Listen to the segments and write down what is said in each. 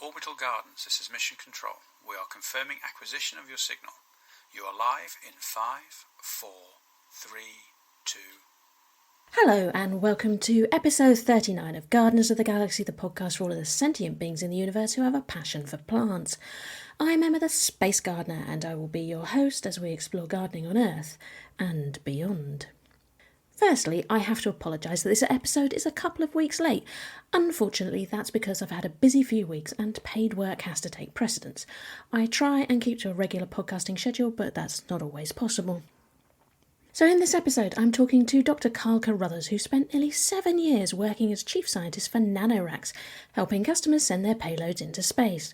Orbital Gardens, this is Mission Control. We are confirming acquisition of your signal. You are live in 5, 4, 3, 2... Hello and welcome to episode 39 of Gardeners of the Galaxy, the podcast for all of the sentient beings in the universe who have a passion for plants. I'm Emma the Space Gardener and I will be your host as we explore gardening on Earth and beyond. Firstly, I have to apologise that this episode is a couple of weeks late. Unfortunately, that's because I've had a busy few weeks and paid work has to take precedence. I try and keep to a regular podcasting schedule, but that's not always possible. So in this episode, I'm talking to Dr Carl Carruthers, who spent nearly 7 years working as chief scientist for Nanoracks, helping customers send their payloads into space.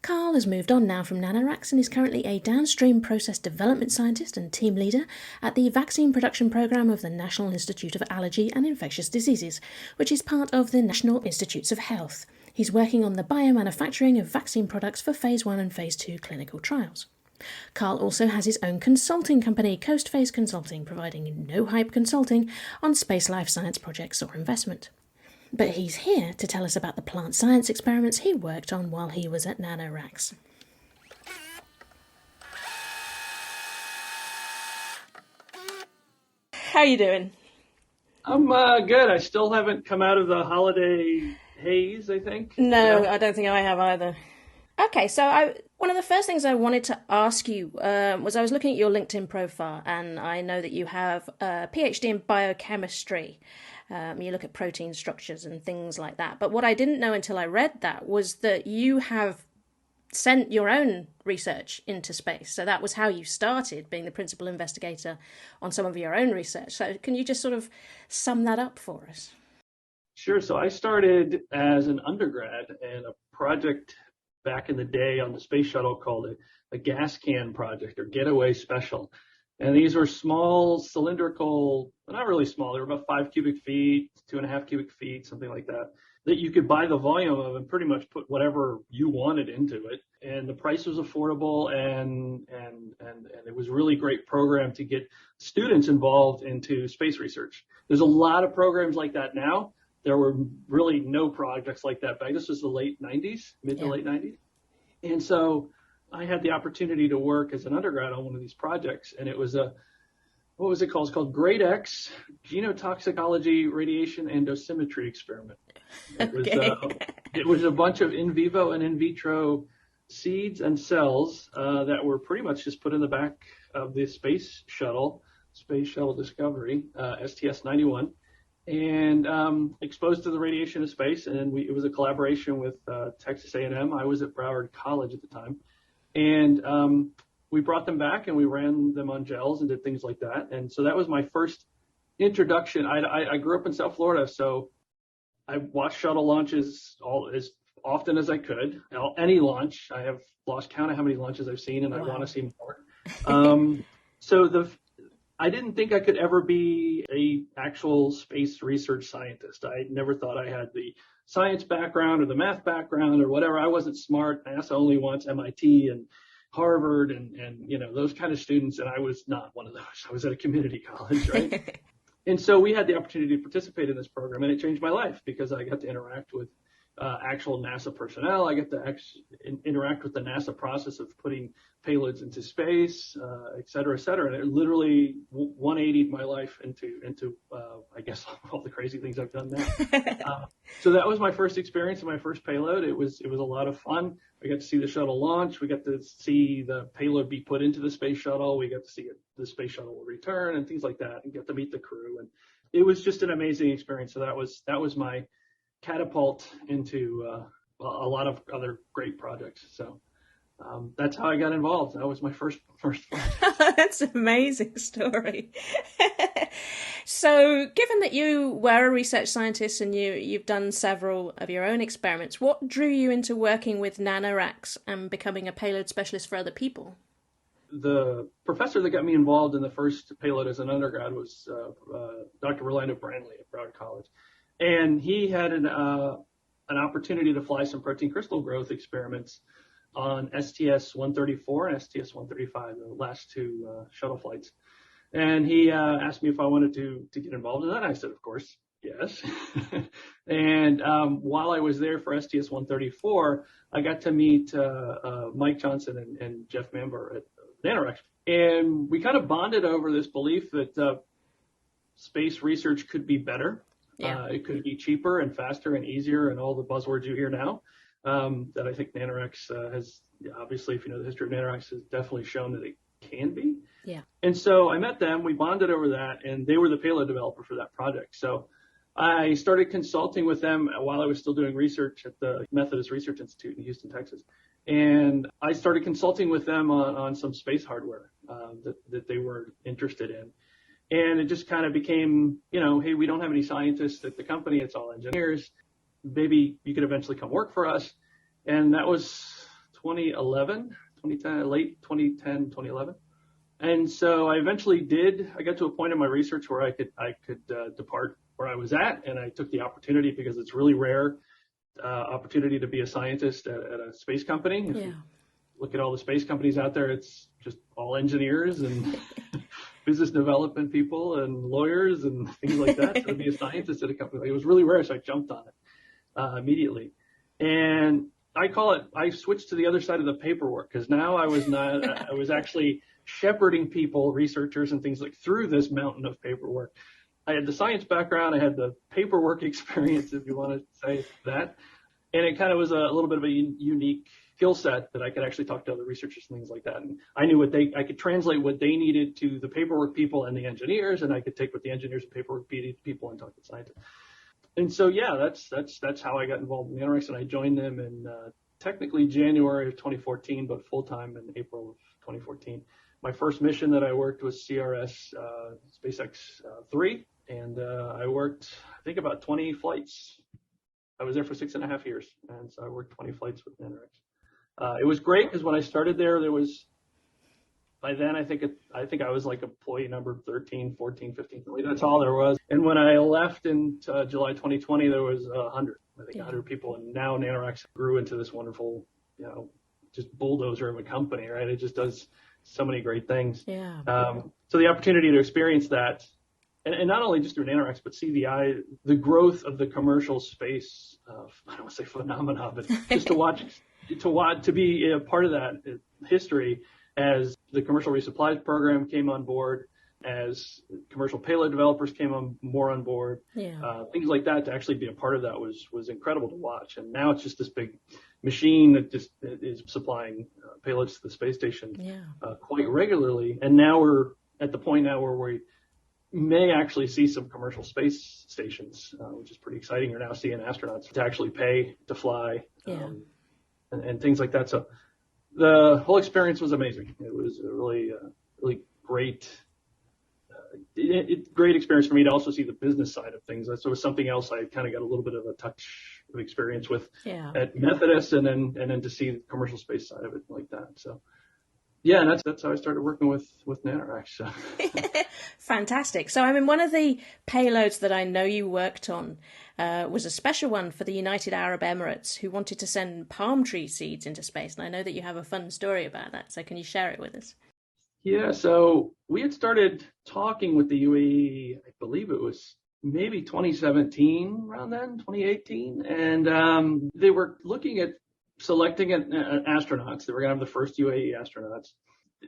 Carl has moved on now from Nanoracks and is currently a downstream process development scientist and team leader at the vaccine production programme of the National Institute of Allergy and Infectious Diseases, which is part of the National Institutes of Health. He's working on the biomanufacturing of vaccine products for Phase 1 and Phase 2 clinical trials. Carl also has his own consulting company, Coast Phase Consulting, providing no-hype consulting on space life science projects or investment. But he's here to tell us about the plant science experiments he worked on while he was at Nanoracks. How are you doing? I'm good. I still haven't come out of the holiday haze, I think. No, I don't think I have either. Okay, so one of the first things I wanted to ask you was I was looking at your LinkedIn profile, and I know that you have a PhD in biochemistry. You look at protein structures and things like that. But what I didn't know until I read that was that you have sent your own research into space. So that was how you started, being the principal investigator on some of your own research. So can you just sort of sum that up for us? Sure. So I started as an undergrad in a project back in the day on the space shuttle called a gas can project, or Getaway Special. And these were small cylindrical, not really small, they were about 5 cubic feet, 2.5 cubic feet, something like that you could buy the volume of and pretty much put whatever you wanted into it. And the price was affordable, and it was a really great program to get students involved into space research. There's a lot of programs like that now. There were really no projects like that back. This was the late 90s, mid to late 90s. And so I had the opportunity to work as an undergrad on one of these projects, and it was what was it called? It's called Grade X Genotoxicology Radiation and Dosimetry Experiment. It was a bunch of in vivo and in vitro seeds and cells that were pretty much just put in the back of the Space Shuttle Discovery, STS-91, and exposed to the radiation of space. And it was a collaboration with Texas A&M. I was at Broward College at the time. And we brought them back and we ran them on gels and did things like that. And so that was my first introduction. I grew up in South Florida, so I watched shuttle launches as often as I could. Any launch. I have lost count of how many launches I've seen, and I want to see more. I didn't think I could ever be a actual space research scientist. I never thought I had the science background or the math background or whatever. I wasn't smart. NASA only wants MIT and Harvard and those kind of students, and I was not one of those. I was at a community college, right? And so we had the opportunity to participate in this program, and it changed my life because I got to interact with actual NASA personnel. I get to interact with the NASA process of putting payloads into space, et cetera, et cetera. And it literally 180'd my life into I guess, all the crazy things I've done now. So that was my first experience and my first payload. It was a lot of fun. We got to see the shuttle launch. We got to see the payload be put into the space shuttle. We got to see the space shuttle will return and things like that, and get to meet the crew. And it was just an amazing experience. So that was my catapult into a lot of other great projects. So that's how I got involved. That was my first project. That's an amazing story. So given that you were a research scientist and you've done several of your own experiments, what drew you into working with Nanoracks and becoming a payload specialist for other people? The professor that got me involved in the first payload as an undergrad was Dr. Orlando Brantley at Broward College. And he had an opportunity to fly some protein crystal growth experiments on STS-134 and STS-135, the last two shuttle flights. And he asked me if I wanted to get involved in that. I said, of course. Yes. And while I was there for STS-134, I got to meet Mike Johnson and Jeff Mamber at Nanoracks. And we kind of bonded over this belief that space research could be better. Yeah. It could be cheaper and faster and easier and all the buzzwords you hear now. That I think Nanoracks has, obviously, if you know the history of Nanoracks, has definitely shown that it can be. Yeah. And so I met them, we bonded over that, and they were the payload developer for that project. So I started consulting with them while I was still doing research at the Methodist Research Institute in Houston, Texas. And I started consulting with them on some space hardware that they were interested in. And it just kind of became, hey, we don't have any scientists at the company. It's all engineers. Maybe you could eventually come work for us. And that was 2010, late 2010, 2011. And so I eventually did. I got to a point in my research where I could depart where I was at, and I took the opportunity because it's really rare opportunity to be a scientist at a space company. If you look at all the space companies out there, it's just all engineers and business development people and lawyers and things like that. So to be a scientist at a company, it was really rare, so I jumped on it immediately. And I switched to the other side of the paperwork because now I was actually shepherding people, researchers and things like through this mountain of paperwork. I had the science background, I had the paperwork experience, if you want to say that. And it kind of was a little bit of a unique skill set that I could actually talk to other researchers and things like that. And I knew I could translate what they needed to the paperwork people and the engineers, and I could take what the engineers and paperwork people and talk to scientists. And so, yeah, that's how I got involved in Nanoracks, and I joined them in technically January of 2014, but full-time in April of 2014. My first mission that I worked was CRS SpaceX 3, and I worked, I think, about 20 flights. I was there for 6.5 years, and so I worked 20 flights with Nanoracks. It was great because when I started there was, by then, I think I was like employee number 13, 14, 15. That's all there was. And when I left in July 2020, there was 100, I think 100 people. And now Nanoracks grew into this wonderful, just bulldozer of a company, right? It just does so many great things. Yeah. So the opportunity to experience that, and not only just through Nanoracks, but see the growth of the commercial space, I don't want to say phenomena, but just to be a part of that history as the commercial resupply program came on board, as commercial payload developers came more on board, things like that, to actually be a part of that was incredible to watch. And now it's just this big machine that just is supplying payloads to the space station quite regularly. And now we're at the point now where we may actually see some commercial space stations, which is pretty exciting. You're now seeing astronauts to actually pay to fly and things like that. So the whole experience was amazing. It was a really great, great experience for me to also see the business side of things. So it was something else I kind of got a little bit of a touch of experience with at Methodist, and then to see the commercial space side of it like that. So yeah, and that's how I started working with Nanoracks. So. Fantastic. So, I mean, one of the payloads that I know you worked on was a special one for the United Arab Emirates, who wanted to send palm tree seeds into space. And I know that you have a fun story about that. So can you share it with us? Yeah, so we had started talking with the UAE, I believe it was maybe 2017, around then, 2018. And they were looking at selecting astronauts. They were going to have the first UAE astronauts.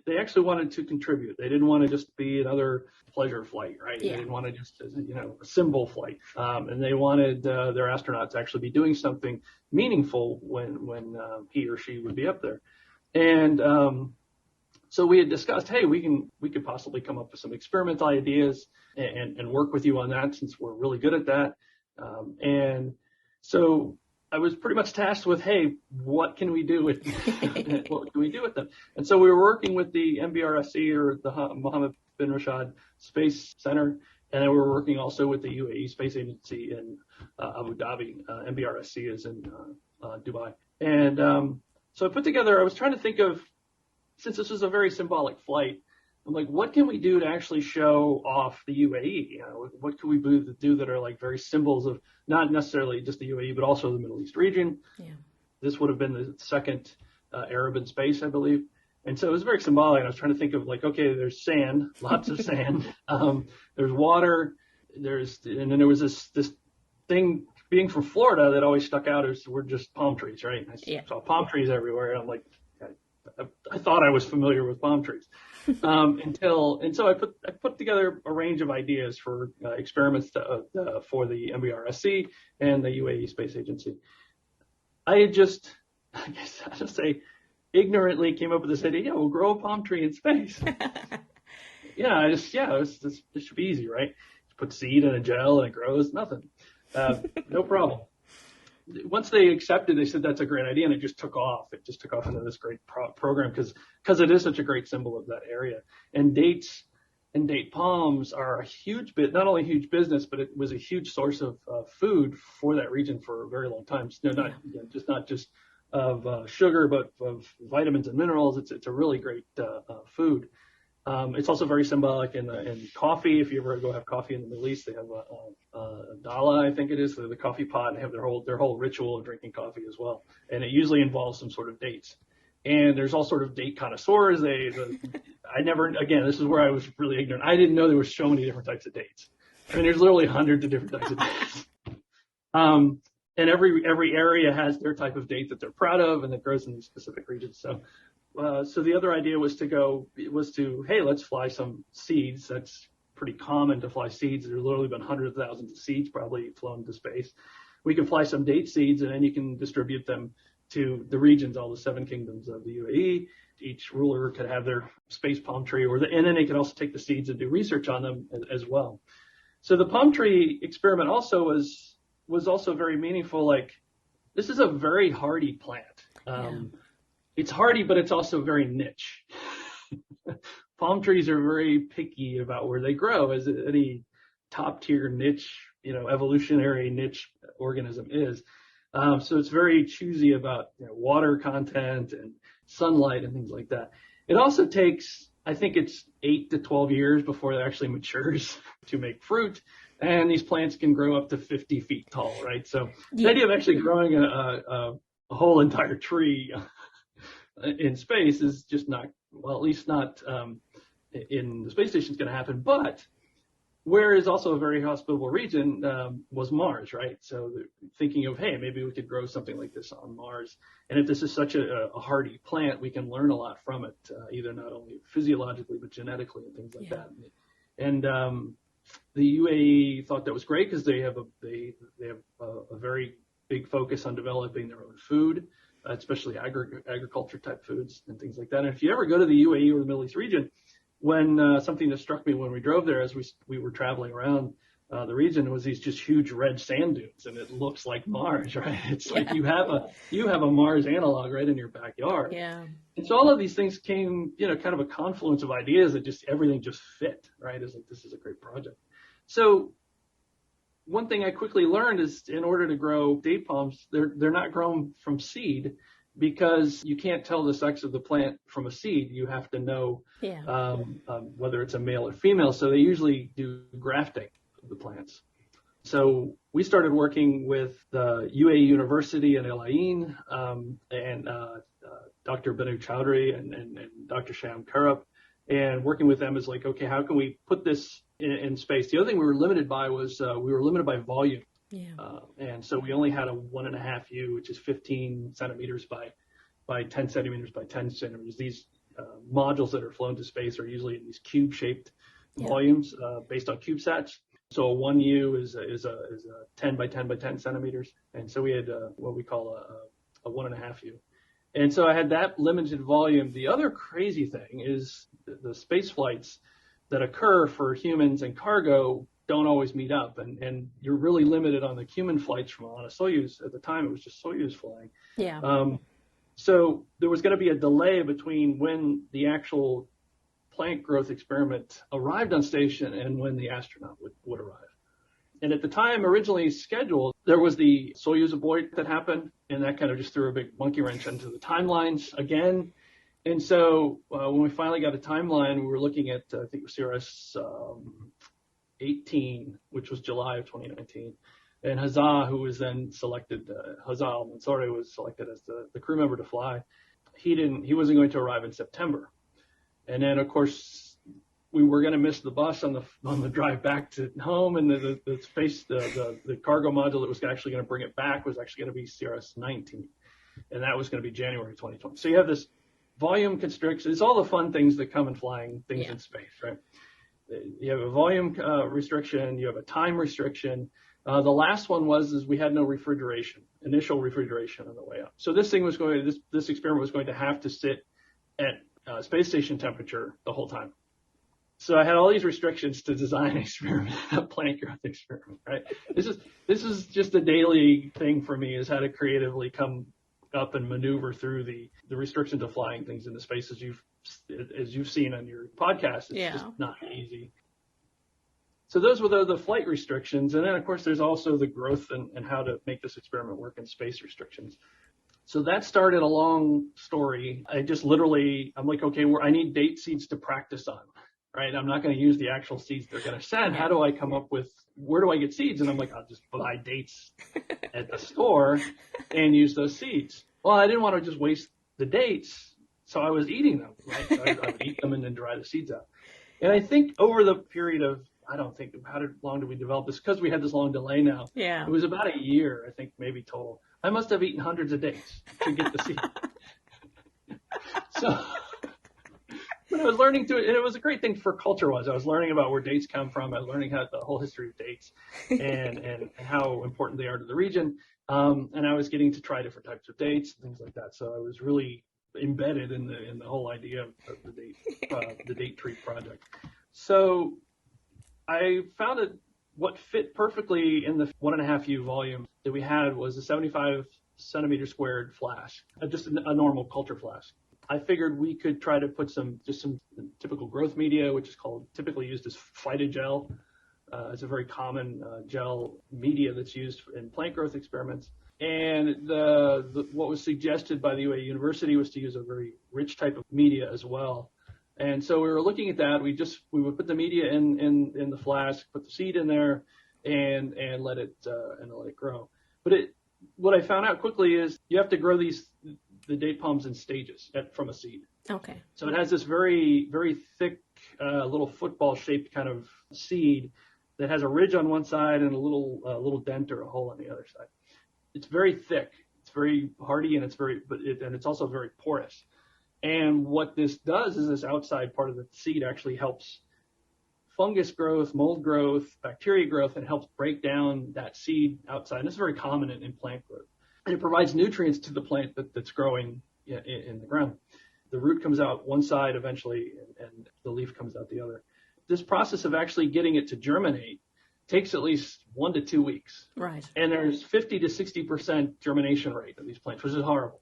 They actually wanted to contribute. They didn't want to just be another pleasure flight, right? Yeah. They didn't want to just, a symbol flight. And they wanted their astronauts to actually be doing something meaningful when he or she would be up there. And so we had discussed, hey, we could possibly come up with some experimental ideas and work with you on that, since we're really good at that. And so I was pretty much tasked with, hey, what can we do with them? And so we were working with the MBRSC, or the Mohammed bin Rashid Space Center, and then we were working also with the UAE Space Agency in Abu Dhabi. MBRSC is in Dubai. And so I was trying to think of, since this was a very symbolic flight, I'm like, what can we do to actually show off the UAE? What can we do that are like very symbols of not necessarily just the UAE, but also the Middle East region? Yeah. This would have been the second Arab in space, I believe. And so it was very symbolic. I was trying to think of like, okay, there's sand, lots of sand. There's water. and then there was this thing being from Florida that always stuck out as were just palm trees, right? I saw palm trees everywhere, and I'm like, I thought I was familiar with palm trees and so I put together a range of ideas for experiments for the MBRSC and the UAE Space Agency. I guess I'll just say, ignorantly came up with this idea. Yeah, we'll grow a palm tree in space. This should be easy, right? Just put seed in a gel and it grows. Nothing. No problem. Once they accepted, they said that's a great idea, and it just took off. It just took off into this great program because it is such a great symbol of that area. And dates and date palms are a huge bit, not only a huge business, but it was a huge source of food for that region for a very long time. So not just of sugar, but of vitamins and minerals. It's a really great food. It's also very symbolic in coffee. If you ever go have coffee in the Middle East, they have a dala, I think it is, the coffee pot, and they have their whole ritual of drinking coffee as well. And it usually involves some sort of dates. And there's all sort of date connoisseurs. This is where I was really ignorant. I didn't know there were so many different types of dates. I mean, there's literally hundreds of different types of dates. And every area has their type of date that they're proud of and that grows in these specific regions. So the other idea was hey, let's fly some seeds. That's pretty common to fly seeds. There's literally been hundreds of thousands of seeds probably flown into space. We can fly some date seeds, and then you can distribute them to the regions, all the 7 kingdoms of the UAE. Each ruler could have their space palm tree, and then they could also take the seeds and do research on them as well. So the palm tree experiment also was also very meaningful. Like, this is a very hardy plant. It's hardy, but it's also very niche. Palm trees are very picky about where they grow, as any top tier niche, evolutionary niche organism is. So it's very choosy about water content and sunlight and things like that. It also takes, I think it's 8 to 12 years before it actually matures to make fruit. And these plants can grow up to 50 feet tall, right? So the idea of actually growing a whole entire tree in space is just not, well, at least not in the space station is going to happen. But where is also a very hospitable region was Mars, right? So thinking of, hey, maybe we could grow something like this on Mars. And if this is such a hardy plant, we can learn a lot from it, either not only physiologically, but genetically and things like that. And the UAE thought that was great because they have a very big focus on developing their own food, especially agriculture type foods and things like that. And if you ever go to the UAE or the Middle East region, when something that struck me when we drove there as we were traveling around the region was these just huge red sand dunes, and it looks like Mars, right? It's like you have a Mars analog right in your backyard. Yeah. And so all of these things came, kind of a confluence of ideas that everything just fit, right? It's like, this is a great project. So one thing I quickly learned is in order to grow date palms, they're not grown from seed, because you can't tell the sex of the plant from a seed. You have to know whether it's a male or female. So they usually do grafting of the plants. So we started working with the UAE University in Al Ain and Dr. Banu Chowdhury and Dr. Sham Karup, and working with them is like, okay, how can we put this in space? The other thing we were limited by was we were limited by volume. Yeah. And so we only had a 1.5 U, which is 15 centimeters by 10 centimeters by 10 centimeters. These modules that are flown to space are usually in these cube-shaped volumes based on CubeSats. So a 1 U is a 10 by 10 by 10 centimeters. And so we had what we call a 1.5 U. And so I had that limited volume. The other crazy thing is the space flights that occur for humans and cargo don't always meet up, and you're really limited on the human flights on a Soyuz. At the time, it was just Soyuz flying. Yeah. So there was going to be a delay between when the actual plant growth experiment arrived on station and when the astronaut would arrive. And at the time originally scheduled, there was the Soyuz abort that happened, and that kind of just threw a big monkey wrench into the timelines again. And so when we finally got a timeline, we were looking at, I think it was CRS 18, which was July of 2019. And Hazza, who was then selected, Hazza al-Mansouri was selected as the crew member to fly. He wasn't going to arrive in September. And then, of course, we were going to miss the bus on the drive back to home, and the cargo module that was actually going to bring it back was actually going to be CRS-19, and that was going to be January 2020. So you have this volume constriction. It's all the fun things that come in flying things in space, right? You have a volume restriction, you have a time restriction. The last one is we had no initial refrigeration on the way up. So this experiment was going to have to sit at space station temperature the whole time. So I had all these restrictions to design an experiment, a plant growth experiment, right? This is just a daily thing for me, is how to creatively come up and maneuver through the restrictions of flying things into space, as you've seen on your podcast. It's just not easy. So those were the flight restrictions. And then, of course, there's also the growth and how to make this experiment work in space restrictions. So that started a long story. I'm like, okay, I need date seeds to practice on, right? I'm not going to use the actual seeds they're going to send. How do I come up with, where do I get seeds? And I'm like, I'll just buy dates at the store and use those seeds. Well, I didn't want to just waste the dates, so I was eating them, right? So I would eat them and then dry the seeds out. And I think over the period of, how long did we develop this? Because we had this long delay now. Yeah. It was about a year, I think, maybe total. I must have eaten hundreds of dates to get the seed. So when I was learning and it was a great thing for culture-wise. I was learning about where dates come from. I was learning the whole history of dates and how important they are to the region. And I was getting to try different types of dates and things like that. So I was really embedded in the whole idea of the date tree project. So I found that what fit perfectly in the 1.5U volume that we had was a 75 centimeter squared flask, just a normal culture flask. I figured we could try to put some typical growth media, which is typically used as phytogel. It's a very common gel media that's used in plant growth experiments. And what was suggested by the UA University was to use a very rich type of media as well. And so we were looking at that. We would put the media in the flask, put the seed in there, and let it grow. But what I found out quickly is you have to grow the date palms in stages from a seed. Okay. So it has this very, very thick, little football-shaped kind of seed that has a ridge on one side and a little dent or a hole on the other side. It's very thick. It's very hardy, and it's also very porous. And what this does is this outside part of the seed actually helps fungus growth, mold growth, bacteria growth, and helps break down that seed outside. And this is very common in plant growth. And it provides nutrients to the plant that's growing in the ground. The root comes out one side eventually, and the leaf comes out the other. This process of actually getting it to germinate takes at least 1 to 2 weeks. Right. And there's 50 to 60% germination rate of these plants, which is horrible.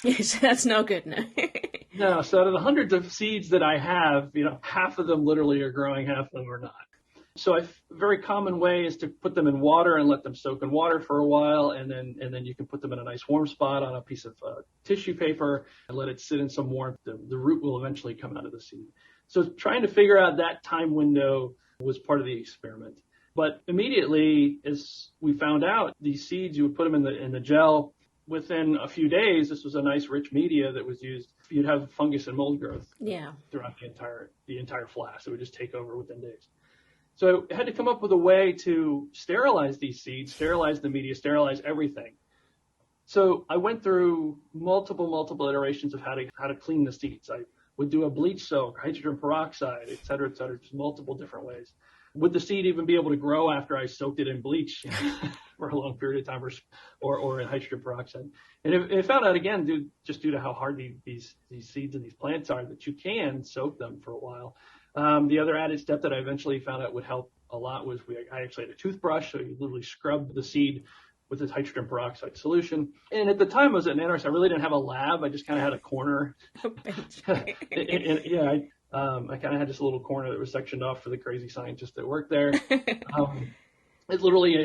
Yes, that's no good, no. No, so out of the hundreds of seeds that I have, half of them literally are growing, half of them are not. So a very common way is to put them in water and let them soak in water for a while, and then you can put them in a nice warm spot on a piece of tissue paper and let it sit in some warmth. The root will eventually come out of the seed. So trying to figure out that time window was part of the experiment. But immediately, as we found out, these seeds, you would put them in the gel. Within a few days, this was a nice rich media that was used. You'd have fungus and mold growth throughout the entire flask. It would just take over within days. So I had to come up with a way to sterilize these seeds, sterilize the media, sterilize everything. So I went through multiple iterations of how to clean the seeds. I would do a bleach soak, hydrogen peroxide, et cetera, just multiple different ways. Would the seed even be able to grow after I soaked it in bleach for a long period of time or in hydrogen peroxide? And it found out again, due to how hard these seeds and these plants are, that you can soak them for a while. The other added step that I eventually found out would help a lot was I actually had a toothbrush. So you literally scrub the seed with this hydrogen peroxide solution. And at the time I was at Nanoracks, I really didn't have a lab. I just kind of had a corner. I kind of had this little corner that was sectioned off for the crazy scientists that worked there. I literally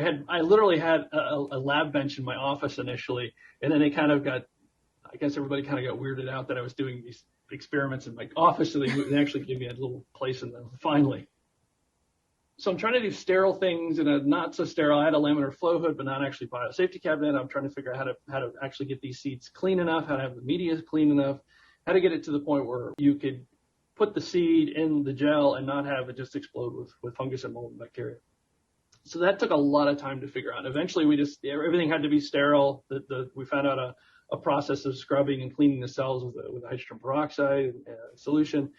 had a lab bench in my office initially, and then I guess everybody kind of got weirded out that I was doing these experiments in my office, so they actually gave me a little place in them finally. So I'm trying to do sterile things in a not so sterile. I had a laminar flow hood, but not actually biosafety cabinet. I'm trying to figure out how to actually get these seeds clean enough, how to have the media clean enough, how to get it to the point where you could put the seed in the gel and not have it just explode with fungus and mold and bacteria. So that took a lot of time to figure out. Eventually, everything had to be sterile. We found out a process of scrubbing and cleaning the cells with hydrogen peroxide solution,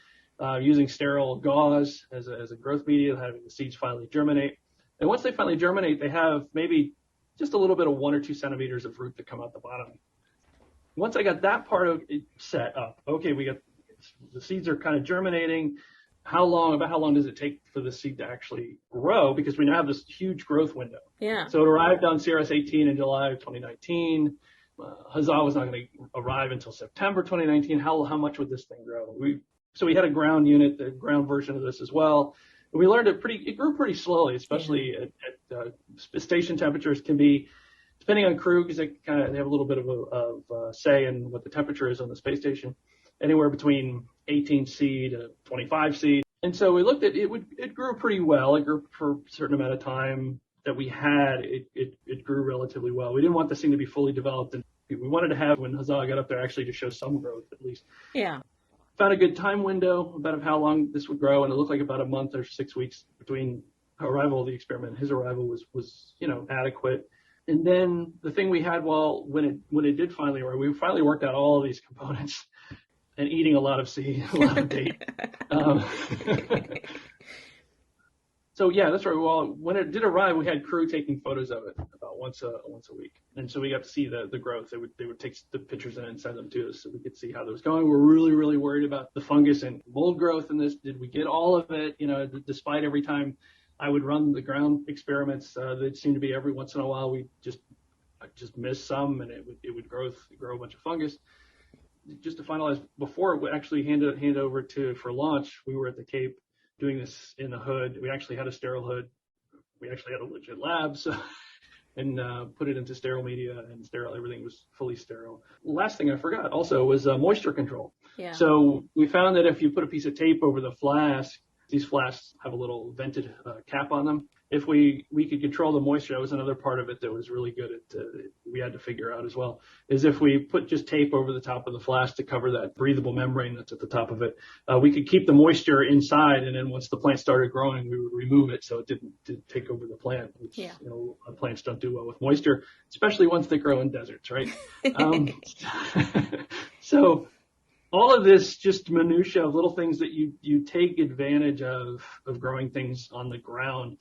using sterile gauze as a growth media, having the seeds finally germinate. And once they finally germinate, they have maybe just a little bit of 1 or 2 centimeters of root that come out the bottom. Once I got that part of it set up, okay, the seeds are kind of germinating. About how long does it take for the seed to actually grow? Because we now have this huge growth window. Yeah. So it arrived on CRS-18 in July of 2019. Huzzah was not going to arrive until September 2019. How much would this thing grow? So we had a ground unit, the ground version of this as well. And we learned it grew pretty slowly, especially at station temperatures can be, depending on crew, because they have a little bit of say in what the temperature is on the space station, anywhere between 18 C to 25 C. And so we looked at it grew pretty well. It grew for a certain amount of time that we had. It grew relatively well. We didn't want this thing to be fully developed, and we wanted to have, when Huzzah got up there, actually to show some growth at least. Yeah. Found a good time window about how long this would grow, and it looked like about a month or 6 weeks between arrival of the experiment. His arrival was adequate. And then the thing we had, when it did finally arrive, we finally worked out all of these components, and eating a lot of seed, a lot of bait. So yeah, that's right. Well, when it did arrive, we had crew taking photos of it about once a week, and so we got to see the growth. They would take the pictures in and send them to us, so we could see how that was going. We're really, really worried about the fungus and mold growth in this. Did we get all of it? Despite every time I would run the ground experiments, that seemed to be every once in a while we just miss some, and it would grow a bunch of fungus. Just to finalize, before it would actually hand over for launch, we were at the Cape doing this in the hood. We actually had a sterile hood. We actually had a legit lab, and put it into sterile media and sterile. Everything was fully sterile. Last thing I forgot also was moisture control. Yeah. So we found that if you put a piece of tape over the flask, these flasks have a little vented cap on them. If we could control the moisture, that was another part of it that was really good we had to figure out as well, is if we put just tape over the top of the flask to cover that breathable membrane that's at the top of it, we could keep the moisture inside, and then once the plant started growing, we would remove it so it didn't take over the plant, which, plants don't do well with moisture, especially ones that grow in deserts, right? So all of this just minutia of little things that you take advantage of growing things on the ground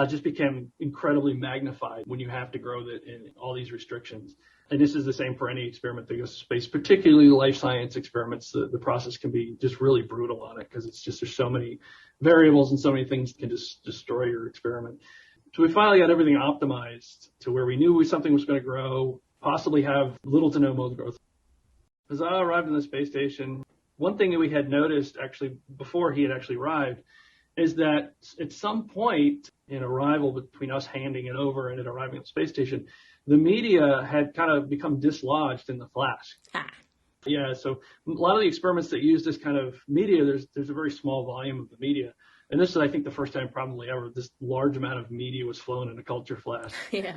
just became incredibly magnified when you have to grow that in all these restrictions. And this is the same for any experiment that goes to space, particularly life science experiments. The process can be just really brutal on it because there's so many variables and so many things that can just destroy your experiment. So we finally got everything optimized to where we knew something was going to grow, possibly have little to no mold growth. As I arrived in the space station, one thing that we had noticed actually before he had actually arrived is that at some point in arrival between us handing it over and it arriving at the space station, the media had kind of become dislodged in the flask. Yeah, so a lot of the experiments that use this kind of media, there's a very small volume of the media. And this is, I think, the first time probably ever this large amount of media was flown in a culture flask. Yeah.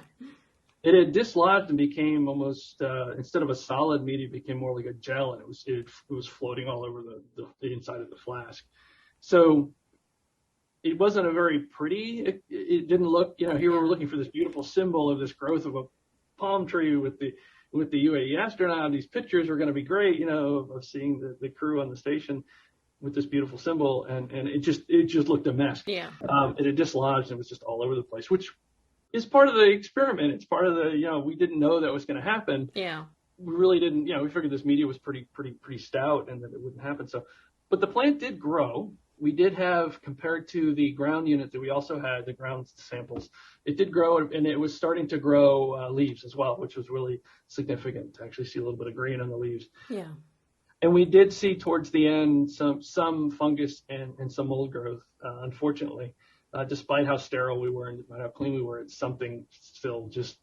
It had dislodged and became almost, instead of a solid media, it became more like a gel, and it was floating all over the inside of the flask. So it wasn't a very pretty, it didn't look, here we were looking for this beautiful symbol of this growth of a palm tree with the UAE astronaut. These pictures were going to be great, of seeing the crew on the station with this beautiful symbol, and it just looked a mess. Yeah. It had dislodged and it was just all over the place, which is part of the experiment. It's part of the, we didn't know that was going to happen. Yeah. We really didn't, we figured this media was pretty stout and that it wouldn't happen. So, but the plant did grow. We did have, compared to the ground unit that we also had, the ground samples, it did grow, and it was starting to grow leaves as well, which was really significant to actually see a little bit of green on the leaves. Yeah. And we did see towards the end some fungus and some mold growth, unfortunately. Despite how sterile we were and how clean we were, it's something still just,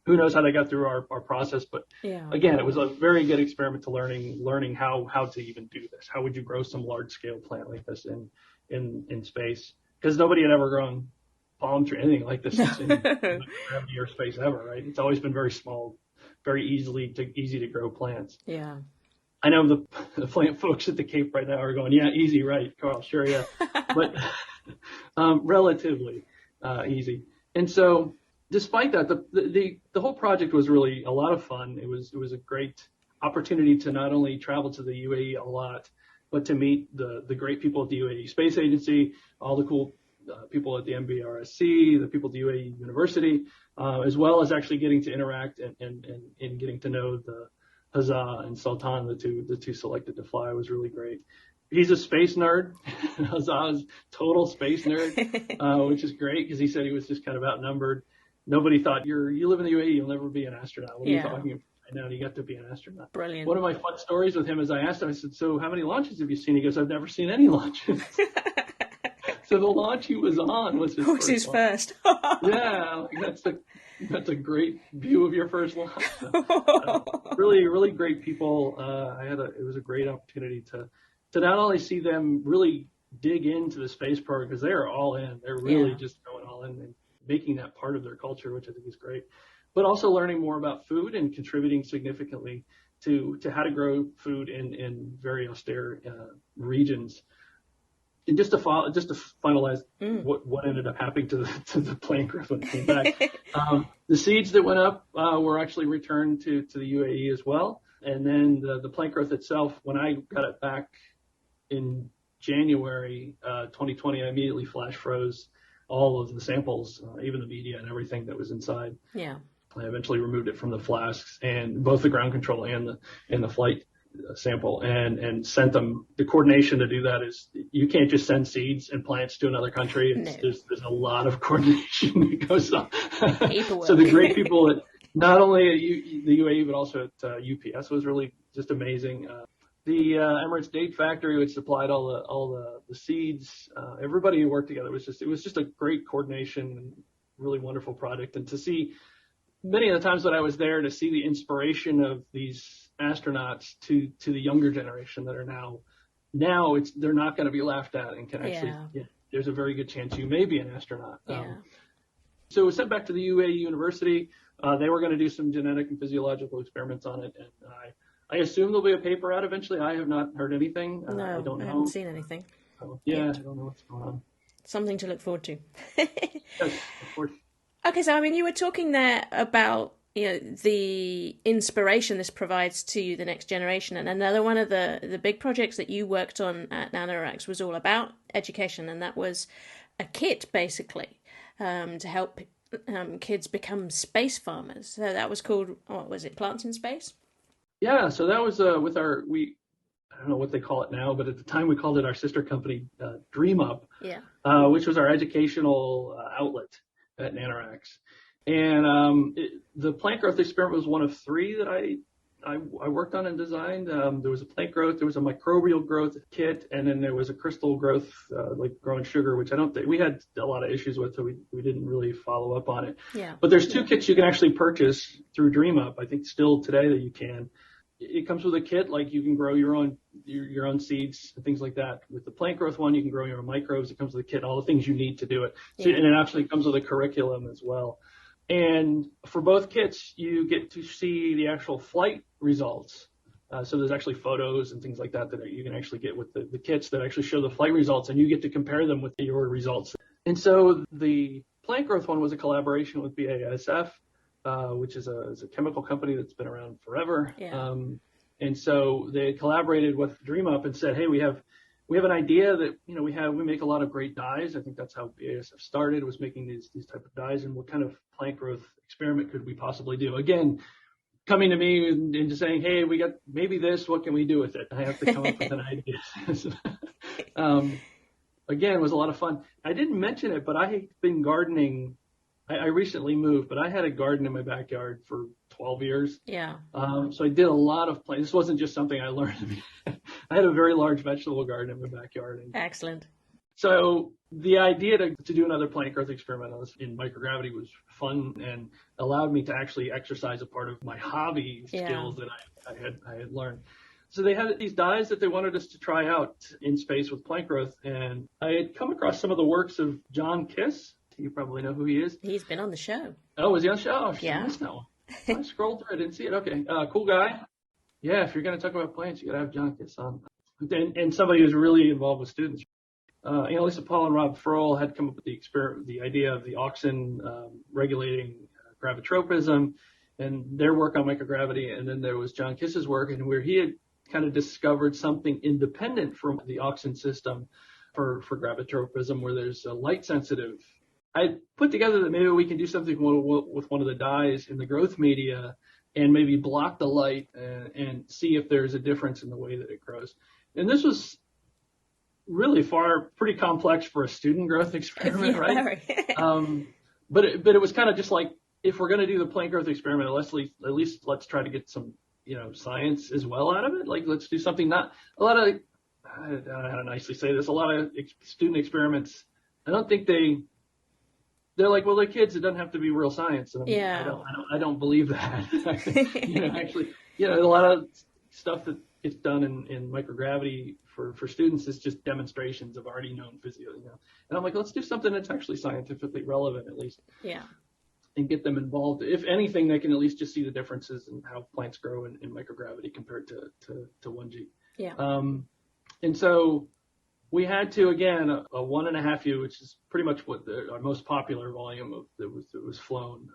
who knows how they got through our process. But again, it was a very good experiment to learning how to even do this. How would you grow some large scale plant like this in space? Because nobody had ever grown palm tree, anything like this in gravity or space ever, right? It's always been very small, very easy to grow plants. Yeah. I know the plant folks at the Cape right now are going, yeah, easy, right, Carl, sure, yeah. But relatively easy. And so despite that, the whole project was really a lot of fun. It was a great opportunity to not only travel to the UAE a lot, but to meet the great people at the UAE Space Agency, all the cool people at the MBRSC, the people at the UAE University, as well as actually getting to interact and getting to know the Huzzah and Sultan, the two selected to fly, was really great. He's a space nerd. Huzzah's total space nerd, which is great because he said he was just kind of outnumbered. Nobody thought you live in the UAE, you'll never be an astronaut. What are you talking about? I know, you got to be an astronaut. Brilliant. One of my fun stories with him is I asked him, I said, so how many launches have you seen? He goes, I've never seen any launches. So the launch he was on was his first. Yeah, that's a great view of your first launch. Really, really great people. It was a great opportunity to not only see them really dig into the space program, because they are all in. They're really just going all in and making that part of their culture, which I think is great. But also learning more about food and contributing significantly to how to grow food in very austere regions. And just to finalize what ended up happening to the plant growth when it came back, the seeds that went up were actually returned to the UAE as well. And then the plant growth itself, when I got it back in January 2020, I immediately flash froze all of the samples, even the media and everything that was inside. Yeah. I eventually removed it from the flasks, and both the ground control and the flight sample, and sent them. The coordination to do that is you can't just send seeds and plants to another country. There's a lot of coordination that goes on. So the great people at not only at the UAE but also at UPS was really just amazing. The Emirates Date Factory, which supplied all the seeds, everybody who worked together it was just a great coordination and really wonderful product. And to see many of the times that I was there, to see the inspiration of these astronauts to the younger generation that are now they're not going to be laughed at and can actually there's a very good chance you may be an astronaut. So it was sent back to the UAE University. They were going to do some genetic and physiological experiments on it, and I assume there'll be a paper out eventually. I have not heard anything. No, I don't know. I haven't seen anything. So, I don't know what's going on. Something to look forward to. Yes, of course. Okay, so I mean, you were talking there about the inspiration this provides to the next generation, and another one of the big projects that you worked on at Nanoracks was all about education, and that was a kit basically to help kids become space farmers. So that was called, what was it, Plants in Space? Yeah, so that was with I don't know what they call it now, but at the time we called it our sister company, Dream Up, which was our educational outlet at Nanoracks. And the plant growth experiment was one of three that I worked on and designed. There was a plant growth, there was a microbial growth kit, and then there was a crystal growth, like growing sugar, which I don't think we had a lot of issues with, so we didn't really follow up on it. Yeah. But there's two kits you can actually purchase through Dream Up. I think still today that you can. It comes with a kit, like you can grow your own seeds and things like that. With the plant growth one, you can grow your own microbes. It comes with a kit, all the things you need to do it. So, and it actually comes with a curriculum as well. And for both kits, you get to see the actual flight results. So there's actually photos and things like that you can actually get with the kits that actually show the flight results, and you get to compare them with your results. And so the plant growth one was a collaboration with BASF, which is a chemical company that's been around forever. Yeah. And so they collaborated with Dream Up and said, hey, we have an idea that, we make a lot of great dyes. I think that's how BASF started, was making these type of dyes. And what kind of plant growth experiment could we possibly do? Again, coming to me and just saying, hey, we got maybe this, what can we do with it? I have to come up with an idea. Again, it was a lot of fun. I didn't mention it, but I've been gardening. I recently moved, but I had a garden in my backyard for 12 years. Yeah. So I did a lot of plants. This wasn't just something I learned. I had a very large vegetable garden in my backyard. Excellent. So the idea to do another plant growth experiment in microgravity was fun and allowed me to actually exercise a part of my hobby skills that I had learned. So they had these dyes that they wanted us to try out in space with plant growth. And I had come across some of the works of John Kiss. You probably know who he is. He's been on the show. Oh, was he on the show? Yeah. I scrolled through. I didn't see it. Okay. Cool guy. Yeah, if you're going to talk about plants, you got to have John Kiss on. And somebody who's really involved with students. Lisa Paul and Rob Frohl had come up with the idea of the auxin regulating gravitropism and their work on microgravity. And then there was John Kiss's work, and where he had kind of discovered something independent from the auxin system for gravitropism, where there's a light sensitive. I put together that maybe we can do something with one of the dyes in the growth media and maybe block the light and see if there's a difference in the way that it grows. And this was really pretty complex for a student growth experiment, right? But it was kind of just like, if we're going to do the plant growth experiment, at least let's try to get some, science as well out of it. Like, let's do something, not a lot of, I don't know how to nicely say this, a lot of student experiments, I don't think they're like, well, they're kids. It doesn't have to be real science. And I don't believe that. Actually, a lot of stuff that gets done in microgravity for students is just demonstrations of already known physio. And I'm like, let's do something that's actually scientifically relevant, at least. Yeah. And get them involved. If anything, they can at least just see the differences in how plants grow in microgravity compared to 1G. Yeah. And so we had to, again, a 1.5 U, which is pretty much what our most popular volume that was flown,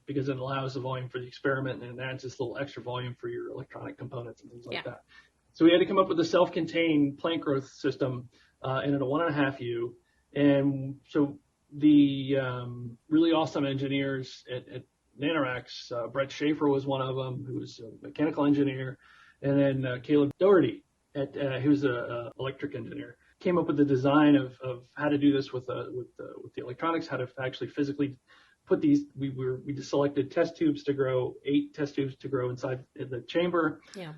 because it allows the volume for the experiment and it adds this little extra volume for your electronic components and things like that. So we had to come up with a self-contained plant growth system in a 1.5 U. And so the really awesome engineers at Nanoracks, Brett Schaefer was one of them, who was a mechanical engineer, and then Caleb Doherty, he was an electric engineer, came up with the design of how to do this with the electronics, how to actually physically put these. We just selected 8 test tubes to grow inside the chamber. Yeah.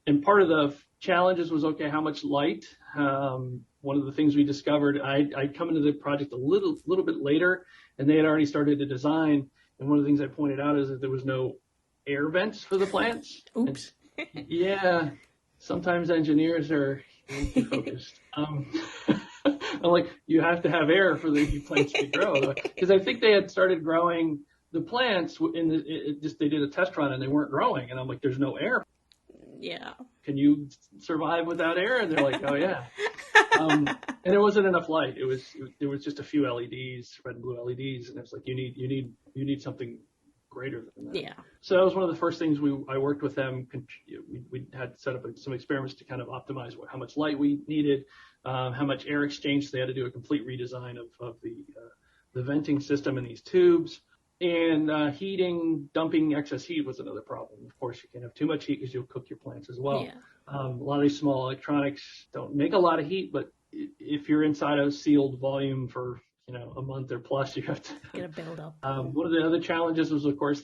And part of the challenges was, okay, how much light? One of the things we discovered, I'd come into the project a little bit later, and they had already started to design. And one of the things I pointed out is that there was no air vents for the plants. Oops. Yeah. Sometimes engineers are too focused. I'm like, you have to have air for the plants to grow. Because I think they had started growing the plants they did a test run and they weren't growing. And I'm like, there's no air. Yeah. Can you survive without air? And they're like, oh yeah. And there wasn't enough light. There was just a few LEDs, red and blue LEDs, and it's like you need something greater than that. Yeah. So that was one of the first things I worked with them. We had set up some experiments to kind of optimize how much light we needed, how much air exchange. So they had to do a complete redesign of the venting system in these tubes. And dumping excess heat was another problem. Of course, you can't have too much heat because you'll cook your plants as well. Yeah. A lot of these small electronics don't make a lot of heat, but if you're inside a sealed volume for a month or plus, you have to get a buildup. One of the other challenges was, of course,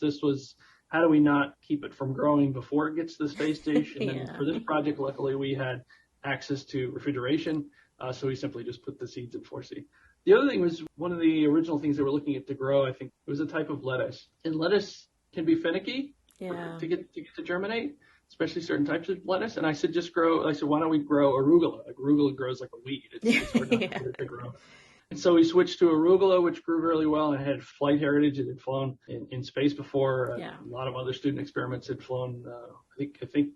how do we not keep it from growing before it gets to the space station? Yeah. And for this project, luckily, we had access to refrigeration, so we simply just put the seeds in 4C. The other thing was, one of the original things they were looking at to grow, I think, it was a type of lettuce. And lettuce can be finicky to get to germinate, especially certain types of lettuce. And I said, why don't we grow arugula? Like, arugula grows like a weed. It's hard not to grow. And so we switched to arugula, which grew really well and had flight heritage. It had flown in space before. A lot of other student experiments had flown. I think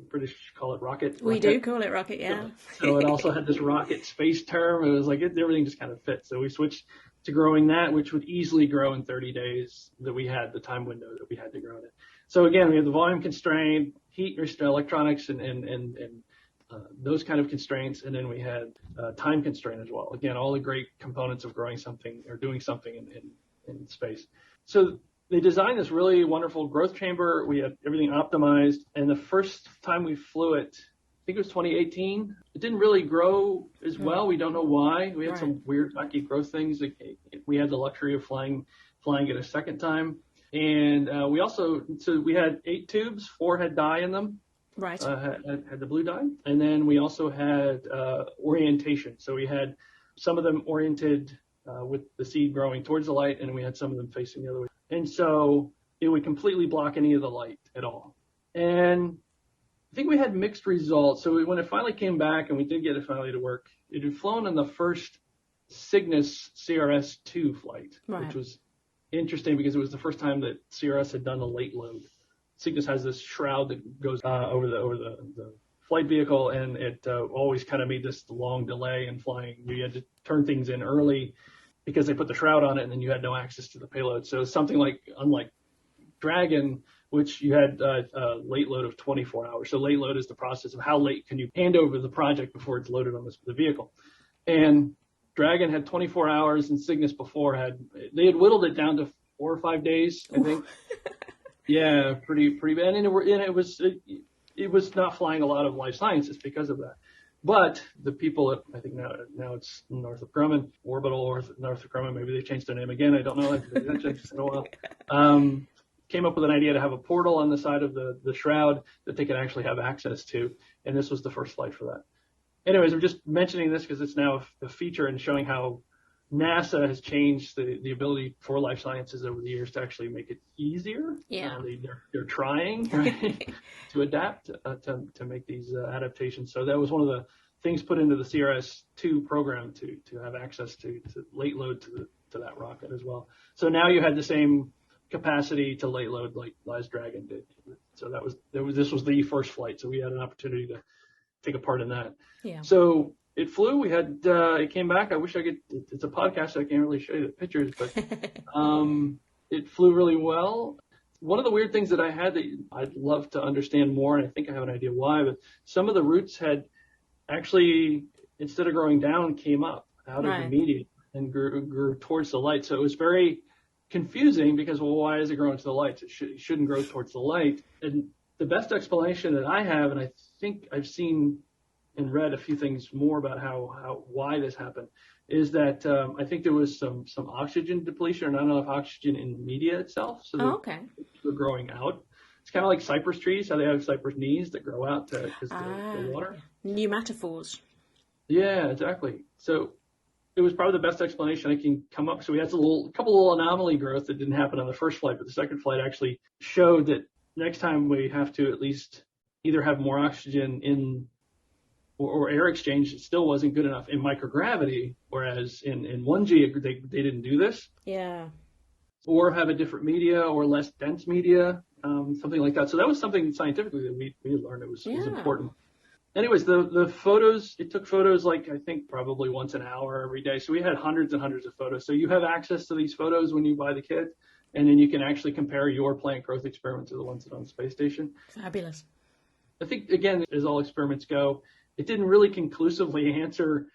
British call it rocket. We do call it rocket, yeah. So it also had this rocket space term. It was like everything just kind of fit. So we switched to growing that, which would easily grow in 30 days that we had, the time window that we had to grow it in. So again, we have the volume constraint, heat electronics, and those kind of constraints, and then we had time constraint as well. Again, all the great components of growing something or doing something in space. So they designed this really wonderful growth chamber. We had everything optimized, and the first time we flew it, I think it was 2018, it didn't really grow as well. We don't know why. We had some weird, wacky growth things. We had the luxury of flying it a second time. And we had 8 tubes, 4 had dye in them. Right. Had the blue dye. And then we also had orientation. So we had some of them oriented with the seed growing towards the light, and we had some of them facing the other way. And so it would completely block any of the light at all. And I think we had mixed results. So when it finally came back and we did get it finally to work, it had flown on the first Cygnus CRS-2 flight, which was interesting because it was the first time that CRS had done a late load. Cygnus has this shroud that goes over the flight vehicle, and it always kind of made this long delay in flying. You had to turn things in early because they put the shroud on it, and then you had no access to the payload. So something unlike Dragon, which you had a late load of 24 hours. So late load is the process of how late can you hand over the project before it's loaded on the vehicle. And Dragon had 24 hours, and Cygnus before they had whittled it down to 4 or 5 days, I think. Yeah, pretty bad. And it was not flying a lot of life sciences because of that. But the people at, I think now it's Northrop Grumman, Orbital Northrop Grumman, maybe they changed their name again. I don't know. That changed in a while. Came up with an idea to have a portal on the side of the shroud that they could actually have access to. And this was the first flight for that. Anyways, I'm just mentioning this because it's now a feature and showing how NASA has changed the ability for life sciences over the years to actually make it easier. Yeah. They're trying, right, to adapt, to make these adaptations. So that was one of the things put into the CRS-2 program to have access to late load to that rocket as well. So now you had the same capacity to late load like Liz Dragon did. So this was the first flight. So we had an opportunity to take a part in that. Yeah. So it flew. We had it came back. I wish I could. It's a podcast, so I can't really show you the pictures, but it flew really well. One of the weird things that I had that I'd love to understand more, and I think I have an idea why, but some of the roots had actually, instead of growing down, came up out of the median and grew towards the light. So it was very confusing because, well, why is it growing to the light? It shouldn't grow towards the light. And the best explanation that I have, and I think I've seen and read a few things more about why this happened, is that I think there was some oxygen depletion or not enough oxygen in the media itself. So they're growing out. It's kind of like cypress trees, how they have cypress knees that grow out because the water. Pneumatophores. Yeah, exactly. So it was probably the best explanation I can come up. So we had a couple little anomaly growth that didn't happen on the first flight, but the second flight actually showed that next time we have to at least either have more oxygen in or air exchange. It still wasn't good enough in microgravity, whereas in 1G they didn't do this. Yeah. Or have a different media or less dense media, something like that. So that was something scientifically that we learned it was important. Anyways, the photos, it took photos I think probably once an hour every day. So we had hundreds and hundreds of photos. So you have access to these photos when you buy the kit, and then you can actually compare your plant growth experiment to the ones that are on the space station. Fabulous. I think, again, as all experiments go, it didn't really conclusively answer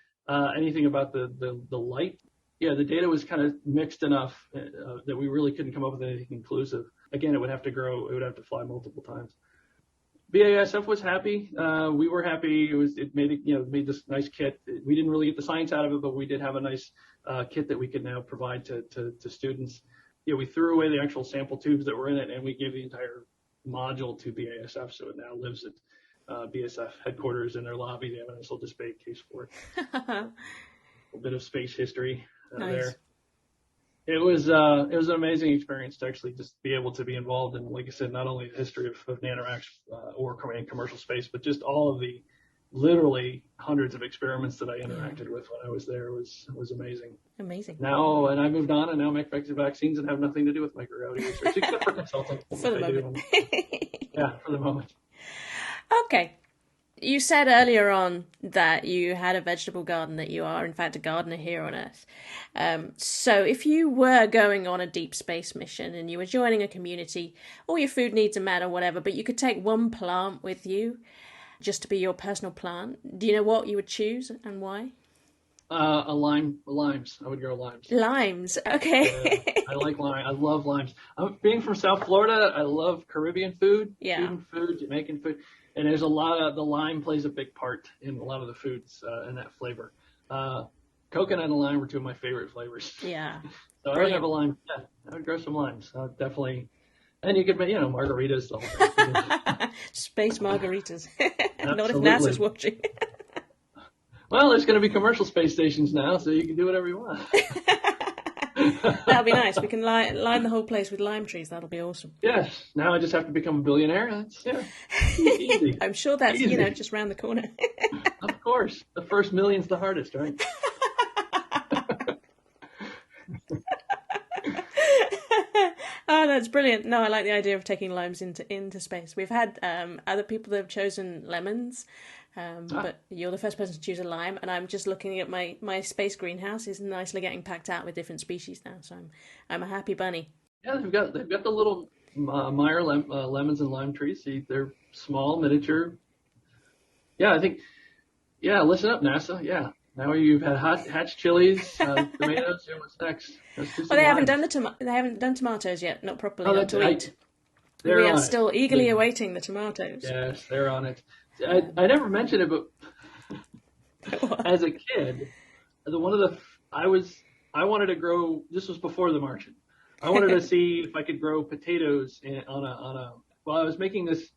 anything about the light. Yeah, the data was kind of mixed enough that we really couldn't come up with anything conclusive. Again, it would have to grow. It would have to fly multiple times. BASF was happy. We were happy. It made this nice kit. We didn't really get the science out of it, but we did have a nice kit that we could now provide to students. We threw away the actual sample tubes that were in it, and we gave the entire module to BASF, so it now lives at BASF headquarters in their lobby. They have a nice little display case for it. A bit of space history there. It was an amazing experience to actually just be able to be involved in, like I said, not only the history of Nanoracks or commercial space, but just all of the literally hundreds of experiments that I interacted with when I was there. It was amazing. Amazing. Now, and I moved on and now make vaccines and have nothing to do with microgravity research except for consulting. For the moment. Yeah, for the moment. Okay. You said earlier on that you had a vegetable garden, that you are, in fact, a gardener here on Earth. So if you were going on a deep space mission and you were joining a community, all your food needs are met or whatever, but you could take one plant with you just to be your personal plant, do you know what you would choose and why? Limes. I would grow limes. Limes, okay. Yeah, I like lime. I love limes. Being from South Florida, I love Caribbean food, Cuban food, Jamaican food. And there's a lot of, the lime plays a big part in a lot of the foods and that flavor. Coconut and lime were two of my favorite flavors. Yeah. So I would have a lime. Yeah, I would grow some limes. Definitely. And you could make, margaritas. The whole thing. Space margaritas. Not if NASA's watching. Well, there's going to be commercial space stations now, so you can do whatever you want. That'll be nice. We can line the whole place with lime trees. That'll be awesome. Yes. Now I just have to become a billionaire. That's easy. I'm sure that's easy. Just round the corner. Of course. The first million's the hardest, right? Oh, that's brilliant. No, I like the idea of taking limes into space. We've had other people that have chosen lemons, but you're the first person to choose a lime, and I'm just looking at my space greenhouse is nicely getting packed out with different species now, so I'm a happy bunny. Yeah, they've got the little Meyer lemons and lime trees. See, they're small, miniature. Yeah, I think. Yeah, listen up, NASA. Yeah. Now you've had hatch chilies, tomatoes. Yeah, what's next? Let's do some Well, they haven't limes. done they haven't done tomatoes yet, not properly, Oh, not to eat. they're We are on still it. eagerly awaiting the tomatoes. Yes, they're on it. I never mentioned it, but as a kid, I wanted to grow. This was before the Martian. I wanted to see if I could grow potatoes Well, I was making this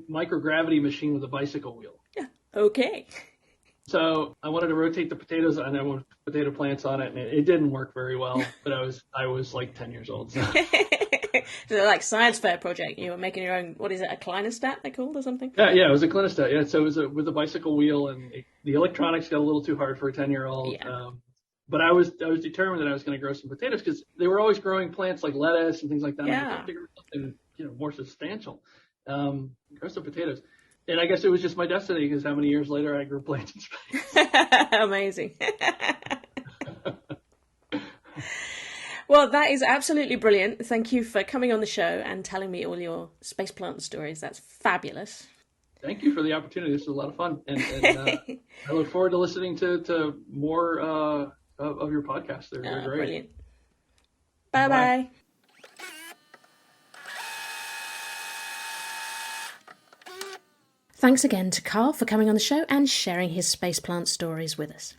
microgravity machine with a bicycle wheel. Yeah. Okay. So I wanted to rotate the potatoes and I wanted potato plants on it, and it didn't work very well. But I was like 10 years old. So. So like science fair project, you were making your own. What is it? A clinostat they called or something? Yeah, it was a clinostat. Yeah, so it was with a bicycle wheel, and the electronics got a little too hard for a 10-year-old. Yeah. But I was determined that I was going to grow some potatoes because they were always growing plants like lettuce and things like that. Yeah. I figured something more substantial. Grow some potatoes. And I guess it was just my destiny because how many years later I grew plants in space. Amazing. Well, that is absolutely brilliant. Thank you for coming on the show and telling me all your space plant stories. That's fabulous. Thank you for the opportunity. This was a lot of fun. And I look forward to listening to more of your podcasts. They're great. Brilliant. Bye-bye. Thanks again to Carl for coming on the show and sharing his space plant stories with us.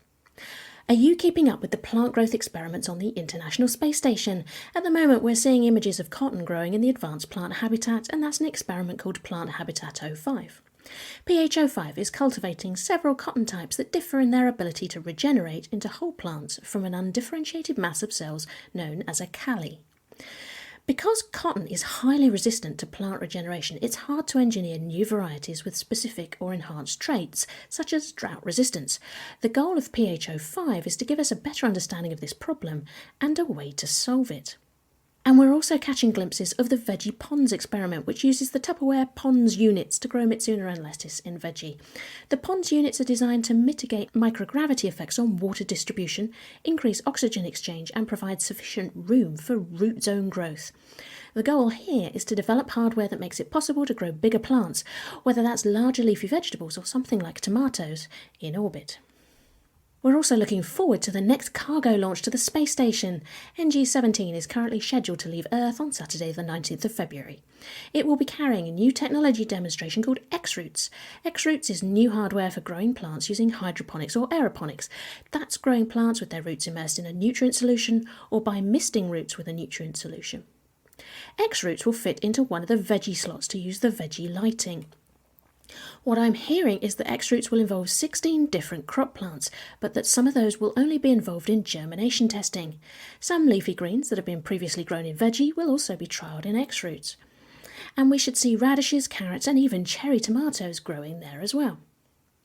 Are you keeping up with the plant growth experiments on the International Space Station? At the moment, we're seeing images of cotton growing in the Advanced Plant Habitat, and that's an experiment called Plant Habitat 05. PH05 is cultivating several cotton types that differ in their ability to regenerate into whole plants from an undifferentiated mass of cells known as a calli. Because cotton is highly resistant to plant regeneration, it's hard to engineer new varieties with specific or enhanced traits, such as drought resistance. The goal of PH05 is to give us a better understanding of this problem and a way to solve it. And we're also catching glimpses of the Veggie Ponds experiment, which uses the Tupperware Ponds units to grow Mitsuna and lettuce in veggie. The Ponds units are designed to mitigate microgravity effects on water distribution, increase oxygen exchange, and provide sufficient room for root zone growth. The goal here is to develop hardware that makes it possible to grow bigger plants, whether that's larger leafy vegetables or something like tomatoes, in orbit. We're also looking forward to the next cargo launch to the space station. NG-17 is currently scheduled to leave Earth on Saturday the 19th of February. It will be carrying a new technology demonstration called X-Roots. X-Roots is new hardware for growing plants using hydroponics or aeroponics. That's growing plants with their roots immersed in a nutrient solution or by misting roots with a nutrient solution. X-Roots will fit into one of the veggie slots to use the veggie lighting. What I'm hearing is that X-Roots will involve 16 different crop plants, but that some of those will only be involved in germination testing. Some leafy greens that have been previously grown in veggie will also be trialled in X-Roots. And we should see radishes, carrots and even cherry tomatoes growing there as well.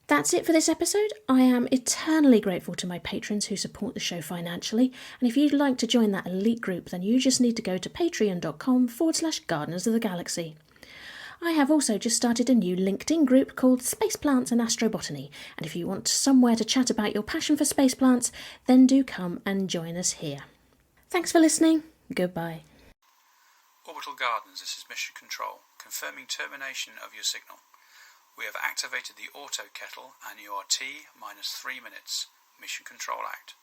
That's it for this episode. I am eternally grateful to my patrons who support the show financially, and if you'd like to join that elite group, then you just need to go to patreon.com/Gardeners of the Galaxy. I have also just started a new LinkedIn group called Space Plants and Astrobotany, and if you want somewhere to chat about your passion for space plants, then do come and join us here. Thanks for listening. Goodbye. Orbital Gardens, this is Mission Control, confirming termination of your signal. We have activated the auto kettle and you are T-3 minutes. Mission Control out.